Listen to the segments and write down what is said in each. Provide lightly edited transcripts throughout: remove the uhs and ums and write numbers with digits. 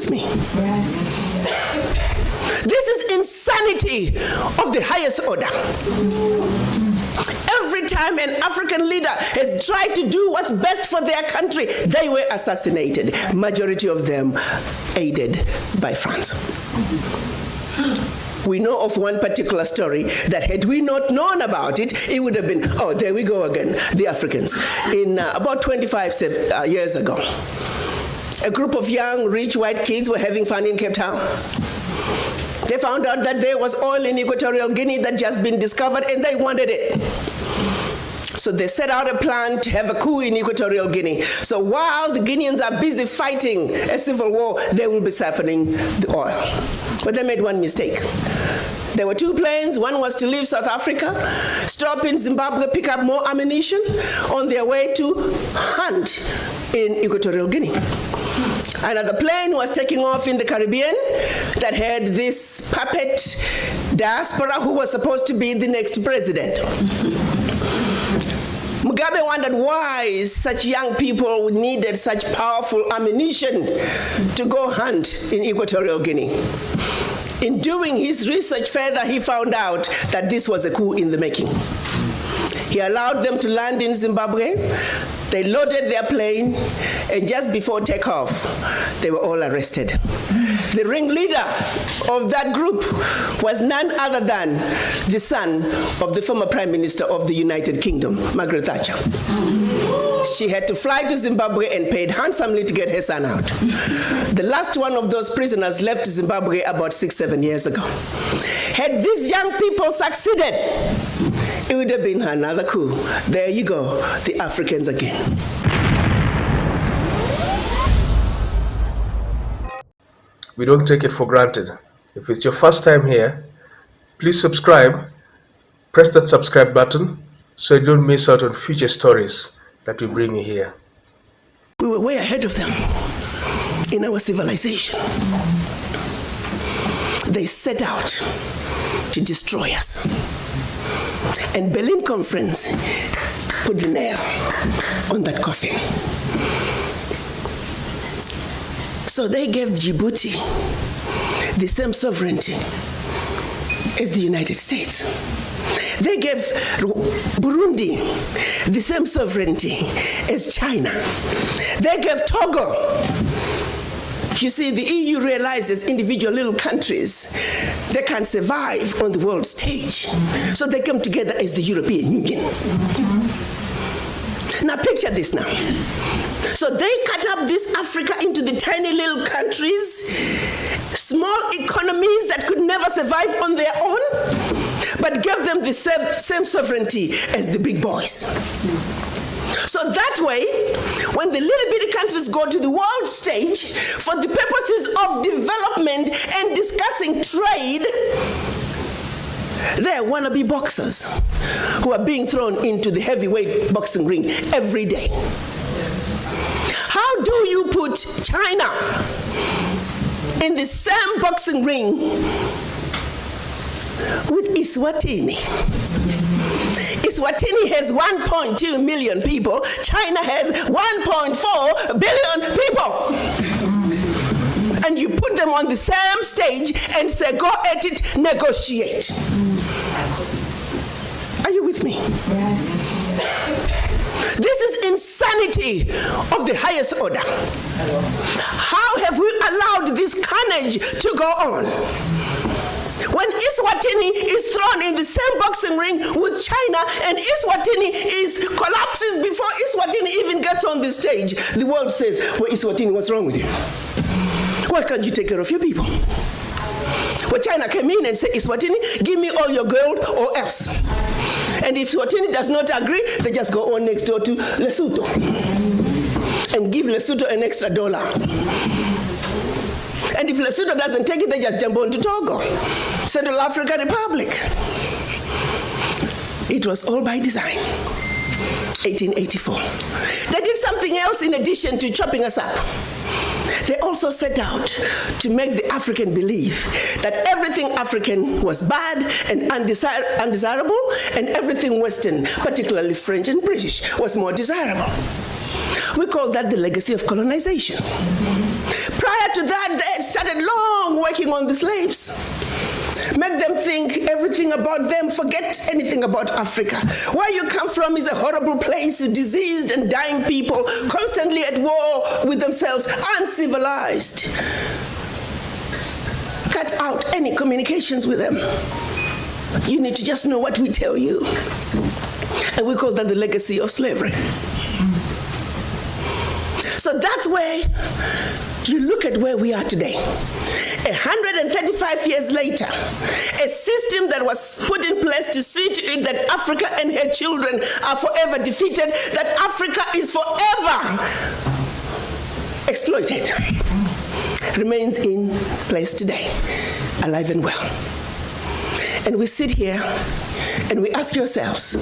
with me? Yes. This is insanity of the highest order. Every time an African leader has tried to do what's best for their country, they were assassinated. Majority of them aided by France. We know of one particular story that had we not known about it, it would have been, oh, there we go again, the Africans. In about 25 years ago, a group of young, rich white kids were having fun in Cape Town. They found out that there was oil in Equatorial Guinea that just been discovered, and they wanted it. So they set out a plan to have a coup in Equatorial Guinea. So while the Guineans are busy fighting a civil war, they will be siphoning the oil. But they made one mistake. There were two planes. One was to leave South Africa, stop in Zimbabwe, pick up more ammunition on their way to hunt in Equatorial Guinea. Another plane was taking off in the Caribbean that had this puppet diaspora who was supposed to be the next president. Mugabe wondered why such young people needed such powerful ammunition to go hunt in Equatorial Guinea. In doing his research further, he found out that this was a coup in the making. He allowed them to land in Zimbabwe. They loaded their plane, and just before takeoff, they were all arrested. The ringleader of that group was none other than the son of the former Prime Minister of the United Kingdom, Margaret Thatcher. She had to fly to Zimbabwe and paid handsomely to get her son out. The last one of those prisoners left Zimbabwe about 6-7 years ago. Had these young people succeeded, it would have been another coup. There you go, the Africans again. We don't take it for granted. If it's your first time here, please subscribe. Press that subscribe button so you don't miss out on future stories that we bring you here. We were way ahead of them in our civilization. They set out to destroy us. And Berlin Conference put the nail on that coffin. So they gave Djibouti the same sovereignty as the United States. They gave Burundi the same sovereignty as China. They gave Togo. You see, the EU realizes individual little countries, they can't survive on the world stage. So they come together as the European Union. Now picture this now. So they cut up this Africa into the tiny little countries, small economies that could never survive on their own, but gave them the same sovereignty as the big boys. So that way, when the little bitty countries go to the world stage for the purposes of development and discussing trade, they're wannabe boxers who are being thrown into the heavyweight boxing ring every day. How do you put China in the same boxing ring with Eswatini? Eswatini has 1.2 million people. China has 1.4 billion people. And you put them on the same stage and say, go at it, negotiate. Are you with me? Yes. This is insanity of the highest order. How have we allowed this carnage to go on? When Eswatini is thrown in the same boxing ring with China and Eswatini collapses before Eswatini even gets on the stage, the world says, well, Eswatini, what's wrong with you? Why can't you take care of your people? Well, China came in and said, Eswatini, give me all your gold or else. And if Eswatini does not agree, they just go on next door to Lesotho and give Lesotho an extra $1. And if Lesotho doesn't take it, they just jump on to Togo, Central African Republic. It was all by design. 1884. They did something else in addition to chopping us up. They also set out to make the African believe that everything African was bad and undesirable, and everything Western, particularly French and British, was more desirable. We call that the legacy of colonization. Prior to that, they had started long working on the slaves. Make them think everything about them, forget anything about Africa. Where you come from is a horrible place, diseased and dying people, constantly at war with themselves, uncivilized. Cut out any communications with them. You need to just know what we tell you. And we call that the legacy of slavery. So that's where you look at where we are today. 135 years later, a system that was put in place to see to it that Africa and her children are forever defeated, that Africa is forever exploited, remains in place today, alive and well. And we sit here and we ask ourselves,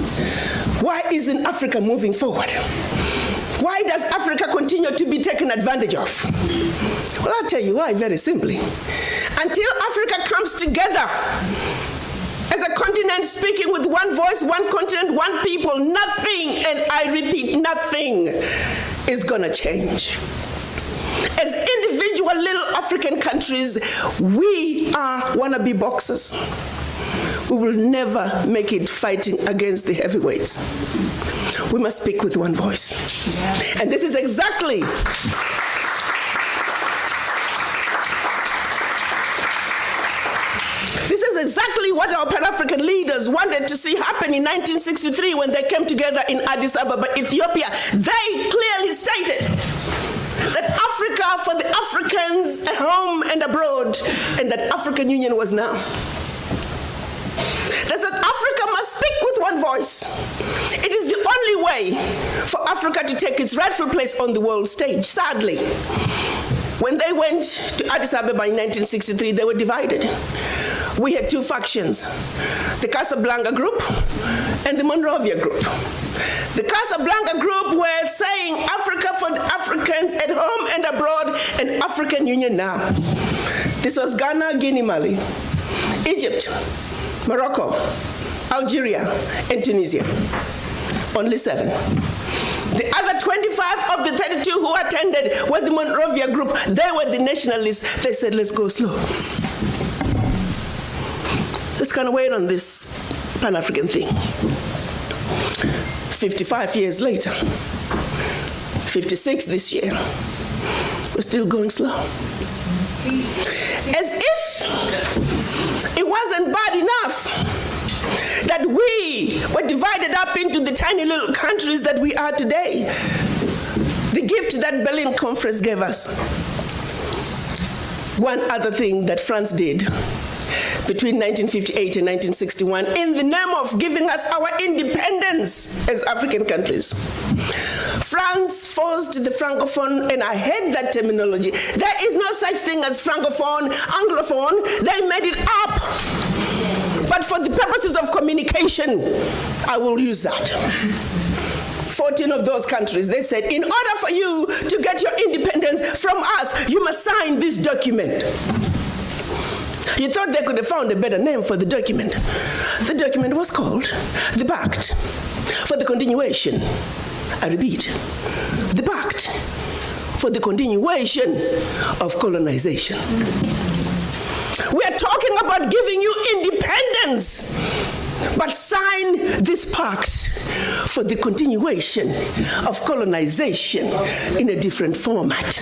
why isn't Africa moving forward? Why does Africa continue to be taken advantage of? Well, I'll tell you why, very simply. Until Africa comes together as a continent speaking with one voice, one continent, one people, nothing, and I repeat, nothing is gonna change. As individual little African countries, we are wannabe boxers. We will never make it fighting against the heavyweights. We must speak with one voice. Yes. And this is exactly what our Pan-African leaders wanted to see happen in 1963 when they came together in Addis Ababa, Ethiopia. They clearly stated that Africa for the Africans at home and abroad, and that African Union was now. They said Africa must speak with one voice. It is the only way for Africa to take its rightful place on the world stage. Sadly, when they went to Addis Ababa in 1963, they were divided. We had two factions, the Casablanca group and the Monrovia group. The Casablanca group were saying Africa for the Africans at home and abroad, and African Union now. This was Ghana, Guinea, Mali, Egypt, Morocco, Algeria, and Tunisia. Only 7. The other 25 of the 32 who attended were the Monrovia group. They were the nationalists. They said, let's go slow. Let's kind of wait on this Pan-African thing. 55 years later, 56 this year, we're still going slow. As if it wasn't bad enough that we were divided up into the tiny little countries that we are today. The gift that Berlin Conference gave us. One other thing that France did between 1958 and 1961 in the name of giving us our independence as African countries. France forced the Francophone, and I hate that terminology. There is no such thing as Francophone, Anglophone. They made it up. But for the purposes of communication, I will use that. 14 of those countries, they said, in order for you to get your independence from us, you must sign this document. You thought they could have found a better name for the document. The document was called the Pact for the Continuation. I repeat, the Pact for the Continuation of Colonization. We are talking about giving you independence, but sign this pact for the continuation of colonization in a different format.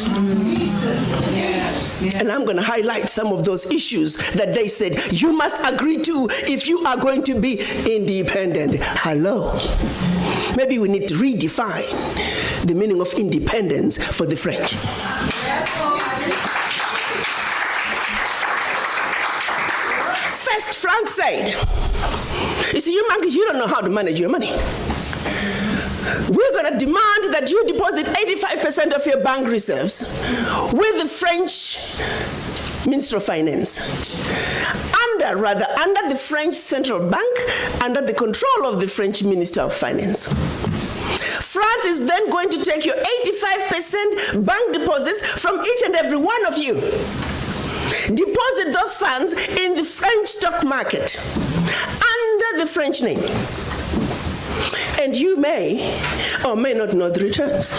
And I'm going to highlight some of those issues that they said you must agree to if you are going to be independent. Hello. Maybe we need to redefine the meaning of independence for the French. First, France said, you see, you monkeys, you don't know how to manage your money. We're going to demand that you deposit 85% of your bank reserves with the French Minister of Finance. Under the French Central Bank, under the control of the French Minister of Finance. France is then going to take your 85% bank deposits from each and every one of you. Deposit those funds in the French stock market under the French name. And you may or may not know the returns.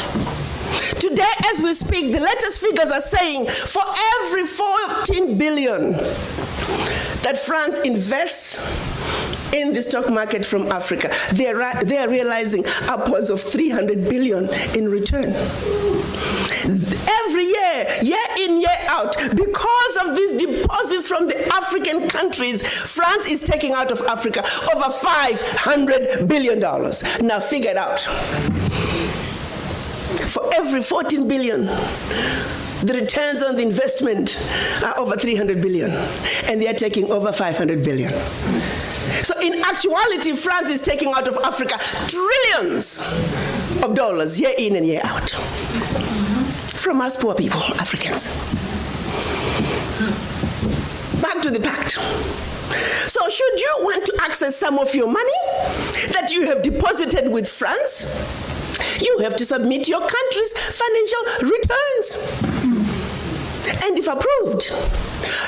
Today, as we speak, the latest figures are saying for every 40 billion that France invests in the stock market from Africa, they are realizing upwards of 300 billion in return. Every year in, year out, because of these deposits from the African countries, France is taking out of Africa over $500 billion. Now figure it out. For every 14 billion, the returns on the investment are over 300 billion, and they are taking over 500 billion. So in actuality, France is taking out of Africa trillions of dollars year in and year out from us poor people, Africans. Back to the pact. So should you want to access some of your money that you have deposited with France, you have to submit your country's financial returns. And if approved,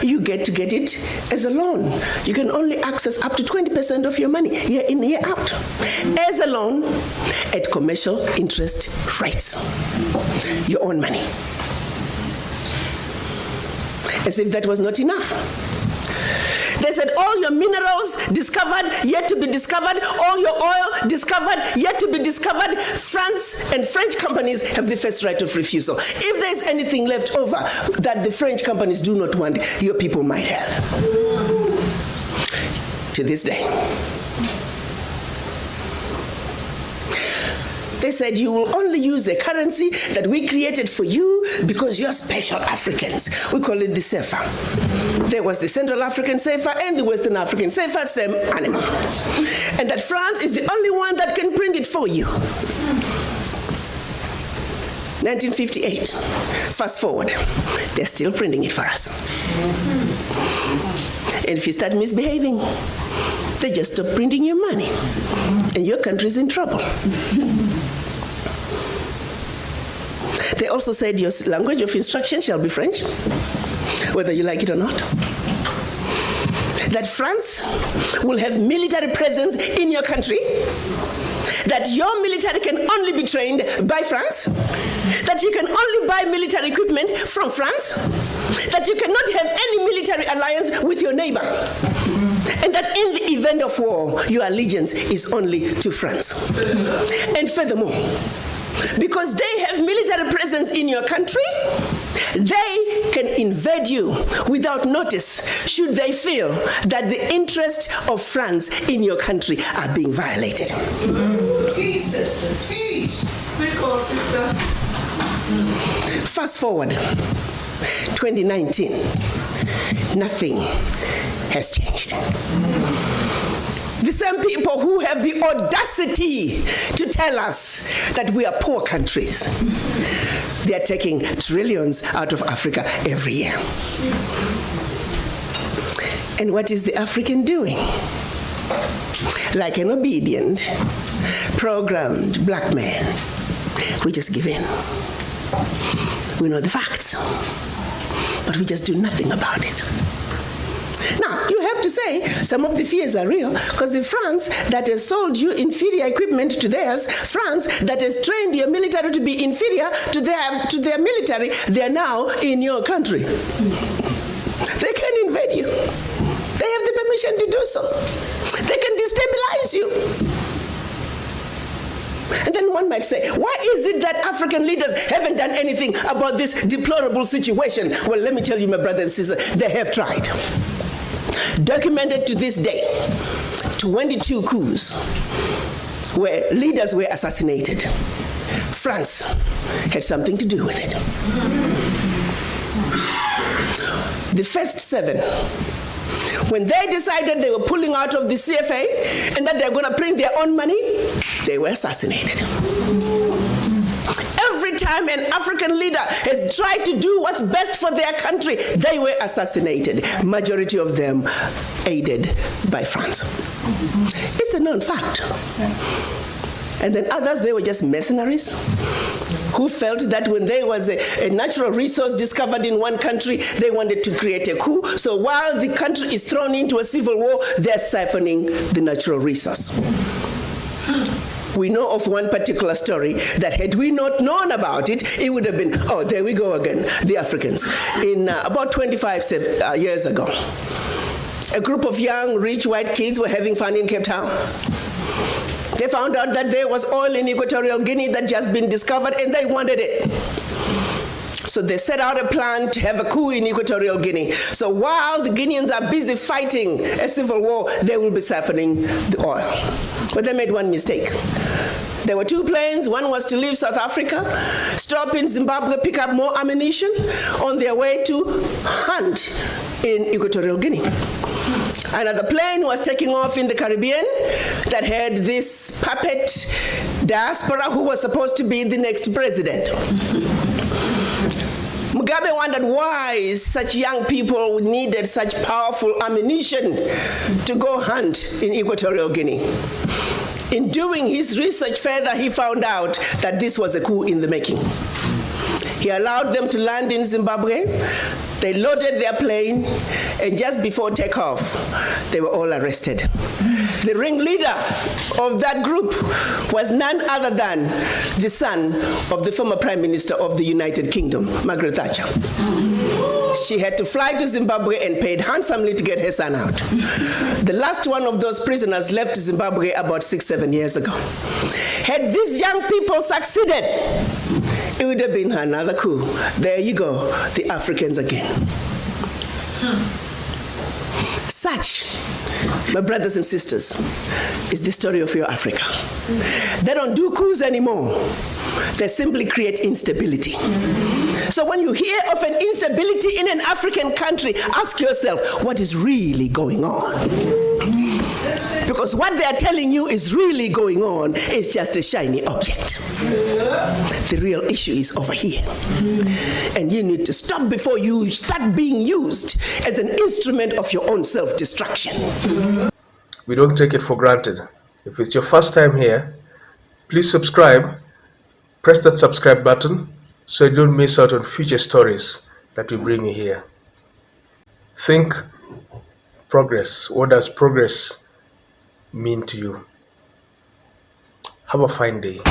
you get to get it as a loan. You can only access up to 20% of your money year in, year out as a loan at commercial interest rates. Your own money. As if that was not enough. They said all your minerals discovered, yet to be discovered, all your oil discovered, yet to be discovered. France and French companies have the first right of refusal. If there's anything left over that the French companies do not want, your people might have. To this day. They said you will only use the currency that we created for you because you're special Africans. We call it the CFA. There was the Central African CFA and the Western African CFA, same animal. And that France is the only one that can print it for you. 1958. Fast forward. They're still printing it for us. And if you start misbehaving, they just stop printing your money. And your country's in trouble. They also said your language of instruction shall be French, whether you like it or not. That France will have military presence in your country, that your military can only be trained by France, that you can only buy military equipment from France, that you cannot have any military alliance with your neighbor, and that in the event of war, your allegiance is only to France. And furthermore, because they have military presence in your country, they can invade you without notice should they feel that the interests of France in your country are being violated. Teach, sister, teach. Speak on, sister. Fast forward, 2019, nothing has changed. The same people who have the audacity to tell us that we are poor countries, they are taking trillions out of Africa every year. And what is the African doing? Like an obedient, programmed black man, we just give in. We know the facts, but we just do nothing about it. Now, you have to say some of the fears are real, because the France that has sold you inferior equipment to theirs, France that has trained your military to be inferior to their military, they are now in your country. They can invade you. They have the permission to do so. They can destabilize you. And then one might say, why is it that African leaders haven't done anything about this deplorable situation? Well, let me tell you, my brother and sister, they have tried. Documented to this day, 22 coups where leaders were assassinated. France had something to do with it. The first 7, when they decided they were pulling out of the CFA and that they're going to print their own money, they were assassinated. Every time an African leader has tried to do what's best for their country, they were assassinated. Majority of them aided by France. It's a known fact. And then others, they were just mercenaries who felt that when there was a natural resource discovered in one country, they wanted to create a coup. So while the country is thrown into a civil war, they're siphoning the natural resource. We know of one particular story that had we not known about it, it would have been, oh, there we go again, the Africans. In about 25 years ago, a group of young, rich white kids were having fun in Cape Town. They found out that there was oil in Equatorial Guinea that just been discovered, and they wanted it. So they set out a plan to have a coup in Equatorial Guinea. So while the Guineans are busy fighting a civil war, they will be siphoning the oil. But they made one mistake. There were two planes. One was to leave South Africa, stop in Zimbabwe, pick up more ammunition on their way to hunt in Equatorial Guinea. Another plane was taking off in the Caribbean that had this puppet diaspora who was supposed to be the next president. Mugabe wondered why such young people needed such powerful ammunition to go hunt in Equatorial Guinea. In doing his research further, he found out that this was a coup in the making. He allowed them to land in Zimbabwe. They loaded their plane, and just before takeoff, they were all arrested. The ringleader of that group was none other than the son of the former Prime Minister of the United Kingdom, Margaret Thatcher. She had to fly to Zimbabwe and paid handsomely to get her son out. The last one of those prisoners left Zimbabwe about 6-7 years ago. Had these young people succeeded, it would have been another coup. There you go, the Africans again. Such, my brothers and sisters, is the story of your Africa. They don't do coups anymore. They simply create instability. So when you hear of an instability in an African country, ask yourself, what is really going on? Because what they are telling you is really going on is just a shiny object. The real issue is over here. And you need to stop before you start being used as an instrument of your own self-destruction. We don't take it for granted. If it's your first time here, please subscribe. Press that subscribe button so you don't miss out on future stories that we bring you here. Think progress. What does progress mean to you? Have a fine day.